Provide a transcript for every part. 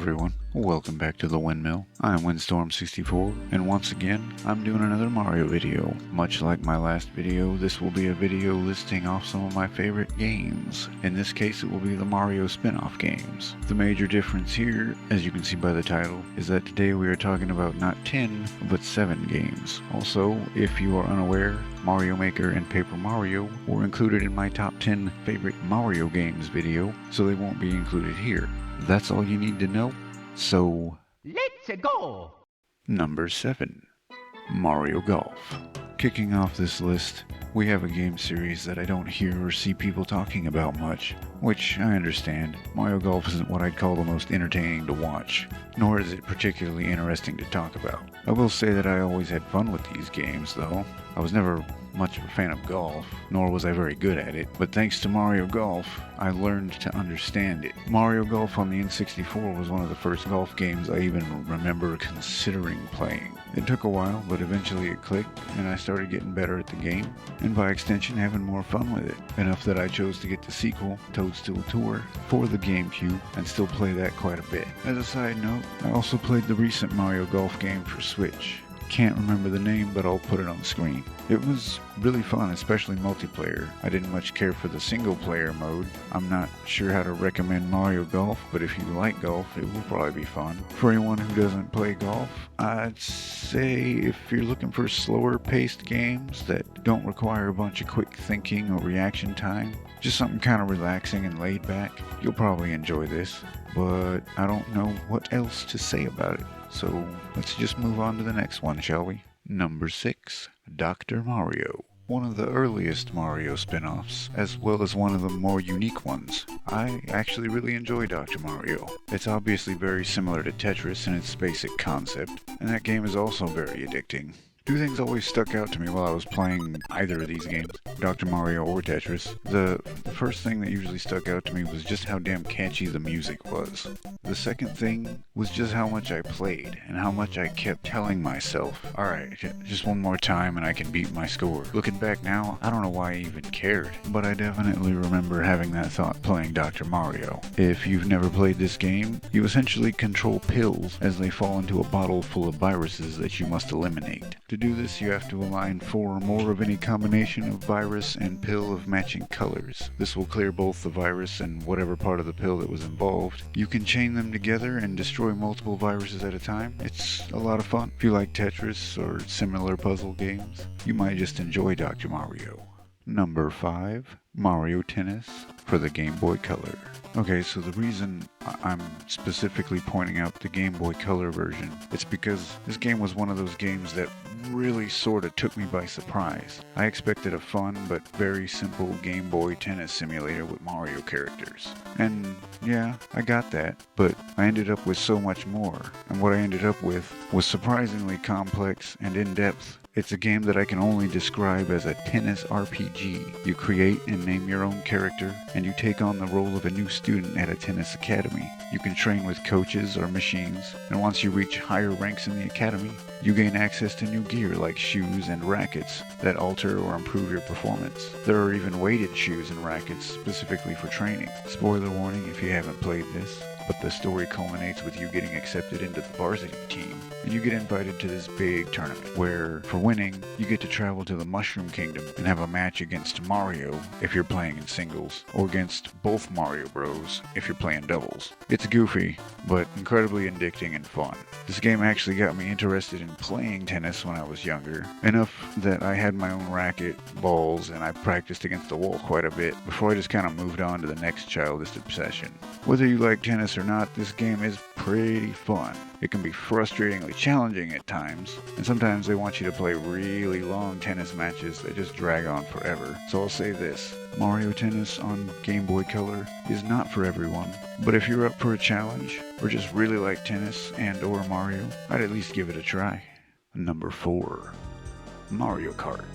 everyone, welcome back to the Windmill. I'm Windstorm 64, and once again, I'm doing another Mario video. Much like my last video, this will be a video listing off some of my favorite games. In this case, it will be the Mario spin-off games. The major difference here, as you can see by the title, is that today we are talking about not 10, but 7 games. Also, if you are unaware, Mario Maker and Paper Mario were included in my top 10 favorite Mario games video, so they won't be included here. That's all you need to know. So, let's go! Number 7. Mario Golf. Kicking off this list, we have a game series that I don't hear or see people talking about much, which I understand. Mario Golf isn't what I'd call the most entertaining to watch, nor is it particularly interesting to talk about. I will say that I always had fun with these games, though. I was never much of a fan of golf, nor was I very good at it, but thanks to Mario Golf, I learned to understand it. Mario Golf on the N64 was one of the first golf games I even remember considering playing. It took a while, but eventually it clicked, and I started getting better at the game, and by extension having more fun with it. Enough that I chose to get the sequel, Toadstool Tour, for the GameCube, and still play that quite a bit. As a side note, I also played the recent Mario Golf game for Switch. Can't remember the name, but I'll put it on the screen. It was really fun, especially multiplayer. I didn't much care for the single player mode. I'm not sure how to recommend Mario Golf, but if you like golf, it will probably be fun. For anyone who doesn't play golf, I'd say if you're looking for slower paced games that don't require a bunch of quick thinking or reaction time, just something kind of relaxing and laid back, you'll probably enjoy this. But I don't know what else to say about it. So let's just move on to the next one, shall we? Number 6. Dr. Mario. One of the earliest Mario spin-offs, as well as one of the more unique ones. I actually really enjoy Dr. Mario. It's obviously very similar to Tetris in its basic concept, and that game is also very addicting. Two things always stuck out to me while I was playing either of these games, Dr. Mario or Tetris. The first thing that usually stuck out to me was just how damn catchy the music was. The second thing was just how much I played, and how much I kept telling myself, alright, just one more time and I can beat my score. Looking back now, I don't know why I even cared, but I definitely remember having that thought playing Dr. Mario. If you've never played this game, you essentially control pills as they fall into a bottle full of viruses that you must eliminate. To do this, you have to align 4 or more of any combination of virus and pill of matching colors. This will clear both the virus and whatever part of the pill that was involved. You can chain them together and destroy multiple viruses at a time. It's a lot of fun. If you like Tetris or similar puzzle games, you might just enjoy Dr. Mario. Number 5. Mario Tennis for the Game Boy Color. Okay, so the reason I'm specifically pointing out the Game Boy Color version, it's because this game was one of those games that really sort of took me by surprise. I expected a fun but very simple Game Boy tennis simulator with Mario characters. And yeah, I got that, but I ended up with so much more. And what I ended up with was surprisingly complex and in-depth. It's a game that I can only describe as a tennis RPG. You create and name your own character, and you take on the role of a new student at a tennis academy. You can train with coaches or machines, and once you reach higher ranks in the academy, you gain access to new gear like shoes and rackets that alter or improve your performance. There are even weighted shoes and rackets specifically for training. Spoiler warning if you haven't played this, but the story culminates with you getting accepted into the varsity team, and you get invited to this big tournament where, for winning, you get to travel to the Mushroom Kingdom and have a match against Mario if you're playing in singles, or against both Mario Bros if you're playing doubles. It's goofy, but incredibly addicting and fun. This game actually got me interested in playing tennis when I was younger, enough that I had my own racket, balls, and I practiced against the wall quite a bit before I just kind of moved on to the next childish obsession. Whether you like tennis or not, this game is pretty fun. It can be frustratingly challenging at times, and sometimes they want you to play really long tennis matches that just drag on forever. So I'll say this, Mario Tennis on Game Boy Color is not for everyone, but if you're up for a challenge, or just really like tennis and or Mario, I'd at least give it a try. Number 4. Mario Kart.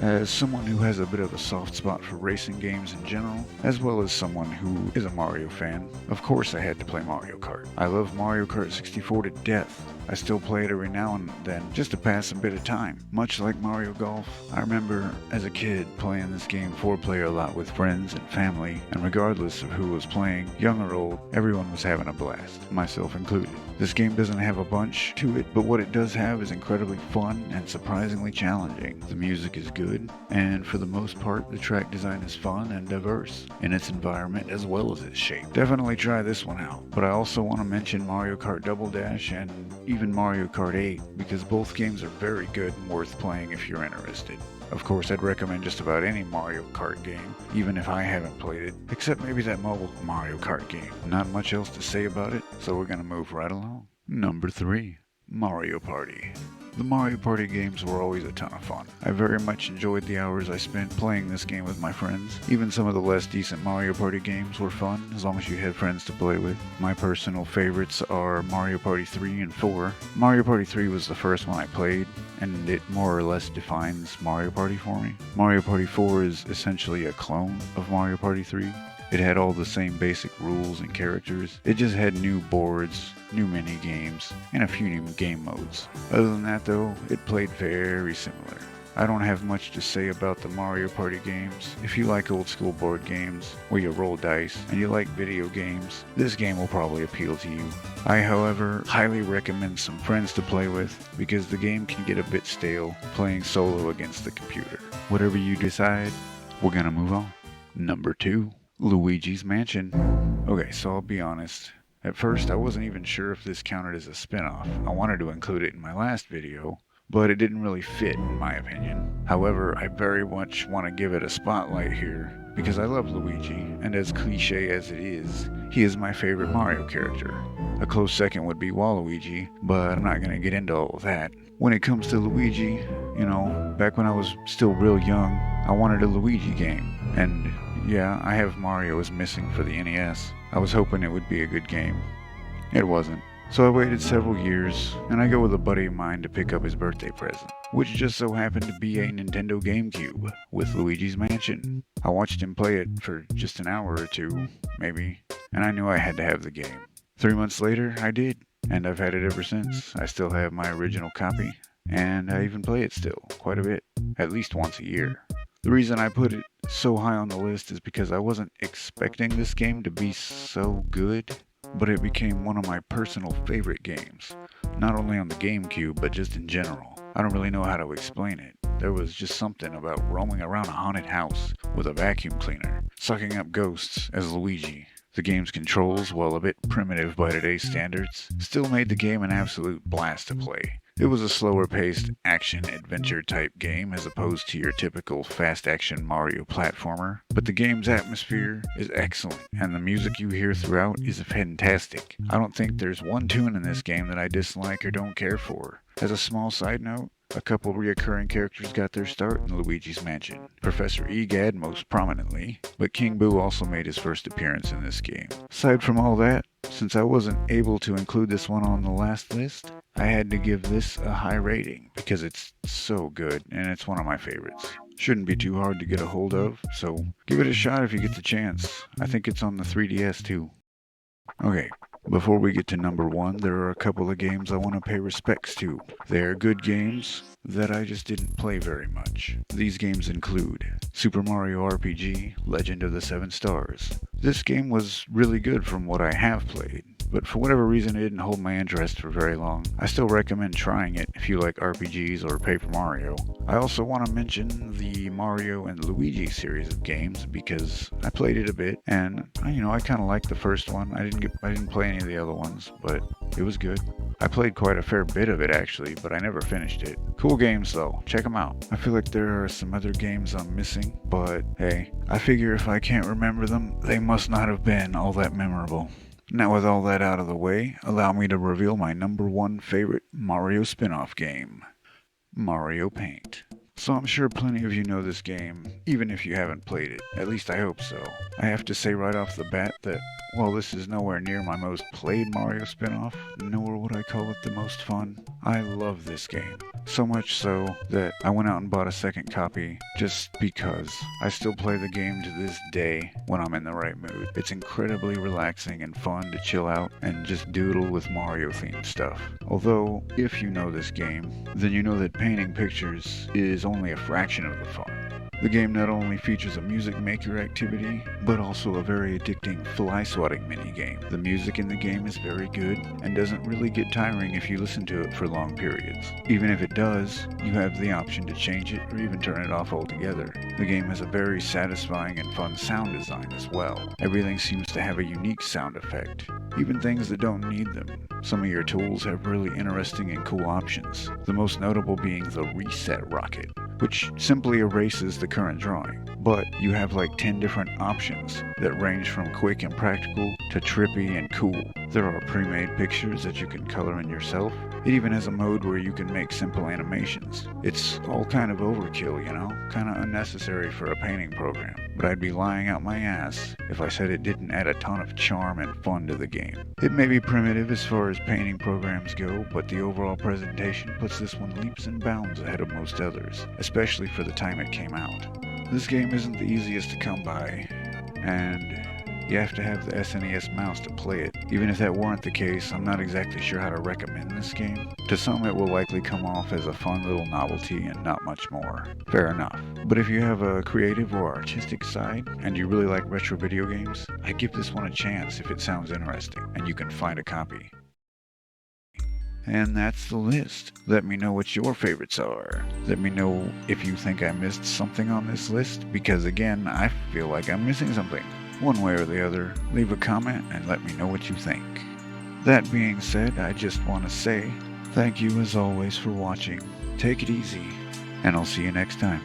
As someone who has a bit of a soft spot for racing games in general, as well as someone who is a Mario fan, of course I had to play Mario Kart. I love Mario Kart 64 to death. I still play it every now and then just to pass a bit of time. Much like Mario Golf, I remember as a kid playing this game 4-player a lot with friends and family, and regardless of who was playing, young or old, everyone was having a blast, myself included. This game doesn't have a bunch to it, but what it does have is incredibly fun and surprisingly challenging. The music is good, and for the most part, the track design is fun and diverse in its environment as well as its shape. Definitely try this one out, but I also want to mention Mario Kart Double Dash and even Mario Kart 8 because both games are very good and worth playing if you're interested. Of course, I'd recommend just about any Mario Kart game, even if I haven't played it, except maybe that mobile Mario Kart game. Not much else to say about it, so we're gonna move right along. Number 3. Mario Party. The Mario Party games were always a ton of fun. I very much enjoyed the hours I spent playing this game with my friends. Even some of the less decent Mario Party games were fun, as long as you had friends to play with. My personal favorites are Mario Party 3 and 4. Mario Party 3 was the first one I played, and it more or less defines Mario Party for me. Mario Party 4 is essentially a clone of Mario Party 3. It had all the same basic rules and characters. It just had new boards, new mini games, and a few new game modes. Other than that though, it played very similar. I don't have much to say about the Mario Party games. If you like old school board games, where you roll dice, and you like video games, this game will probably appeal to you. I, however, highly recommend some friends to play with, because the game can get a bit stale playing solo against the computer. Whatever you decide, we're gonna move on. Number 2. Luigi's Mansion. Okay, so I'll be honest. At first, I wasn't even sure if this counted as a spin-off. I wanted to include it in my last video, but it didn't really fit in my opinion. However, I very much want to give it a spotlight here, because I love Luigi, and as cliche as it is, he is my favorite Mario character. A close second would be Waluigi, but I'm not going to get into all of that. When it comes to Luigi, back when I was still real young, I wanted a Luigi game, and yeah, I have Mario as missing for the NES. I was hoping it would be a good game. It wasn't. So I waited several years, and I go with a buddy of mine to pick up his birthday present, which just so happened to be a Nintendo GameCube with Luigi's Mansion. I watched him play it for just an hour or two, maybe, and I knew I had to have the game. 3 months later, I did, and I've had it ever since. I still have my original copy, and I even play it still, quite a bit, at least once a year. The reason I put it so high on the list is because I wasn't expecting this game to be so good, but it became one of my personal favorite games. Not only on the GameCube, but just in general. I don't really know how to explain it. There was just something about roaming around a haunted house with a vacuum cleaner, sucking up ghosts as Luigi. The game's controls, while a bit primitive by today's standards, still made the game an absolute blast to play. It was a slower-paced action-adventure type game as opposed to your typical fast-action Mario platformer, but the game's atmosphere is excellent, and the music you hear throughout is fantastic. I don't think there's one tune in this game that I dislike or don't care for. As a small side note, a couple reoccurring characters got their start in Luigi's Mansion. Professor Egad most prominently, but King Boo also made his first appearance in this game. Aside from all that, since I wasn't able to include this one on the last list, I had to give this a high rating because it's so good and it's one of my favorites. Shouldn't be too hard to get a hold of, so give it a shot if you get the chance. I think it's on the 3DS too. Okay, before we get to number 1, there are a couple of games I want to pay respects to. They are good games that I just didn't play very much. These games include Super Mario RPG, Legend of the Seven Stars. This game was really good from what I have played, but for whatever reason it didn't hold my interest for very long. I still recommend trying it if you like RPGs or Paper Mario. I also want to mention the Mario and Luigi series of games because I played it a bit, and I kind of liked the first one. I didn't play any of the other ones, but it was good. I played quite a fair bit of it actually, but I never finished it. Cool games though, check them out. I feel like there are some other games I'm missing, but hey, I figure if I can't remember them, they must not have been all that memorable. Now with all that out of the way, allow me to reveal my number 1 favorite Mario spin-off game, Mario Paint. So I'm sure plenty of you know this game, even if you haven't played it. At least I hope so. I have to say right off the bat that while this is nowhere near my most played Mario spin-off, nor would I call it the most fun. I love this game. So much so that I went out and bought a second copy just because. I still play the game to this day when I'm in the right mood. It's incredibly relaxing and fun to chill out and just doodle with Mario themed stuff. Although, if you know this game, then you know that painting pictures is only a fraction of the fun. The game not only features a music maker activity, but also a very addicting fly swatting minigame. The music in the game is very good and doesn't really get tiring if you listen to it for long periods. Even if it does, you have the option to change it or even turn it off altogether. The game has a very satisfying and fun sound design as well. Everything seems to have a unique sound effect, even things that don't need them. Some of your tools have really interesting and cool options, the most notable being the reset rocket, which simply erases the current drawing. But you have like 10 different options that range from quick and practical to trippy and cool. There are pre-made pictures that you can color in yourself. It even has a mode where you can make simple animations. It's all kind of overkill, you know? Kinda unnecessary for a painting program. But I'd be lying out my ass if I said it didn't add a ton of charm and fun to the game. It may be primitive as far as painting programs go, but the overall presentation puts this one leaps and bounds ahead of most others, especially for the time it came out. This game isn't the easiest to come by, and you have to have the SNES mouse to play it. Even if that weren't the case, I'm not exactly sure how to recommend this game. To some it will likely come off as a fun little novelty and not much more. Fair enough. But if you have a creative or artistic side, and you really like retro video games, I'd give this one a chance if it sounds interesting, and you can find a copy. And that's the list. Let me know what your favorites are. Let me know if you think I missed something on this list, because again, I feel like I'm missing something. One way or the other, leave a comment and let me know what you think. That being said, I just want to say thank you as always for watching. Take it easy, and I'll see you next time.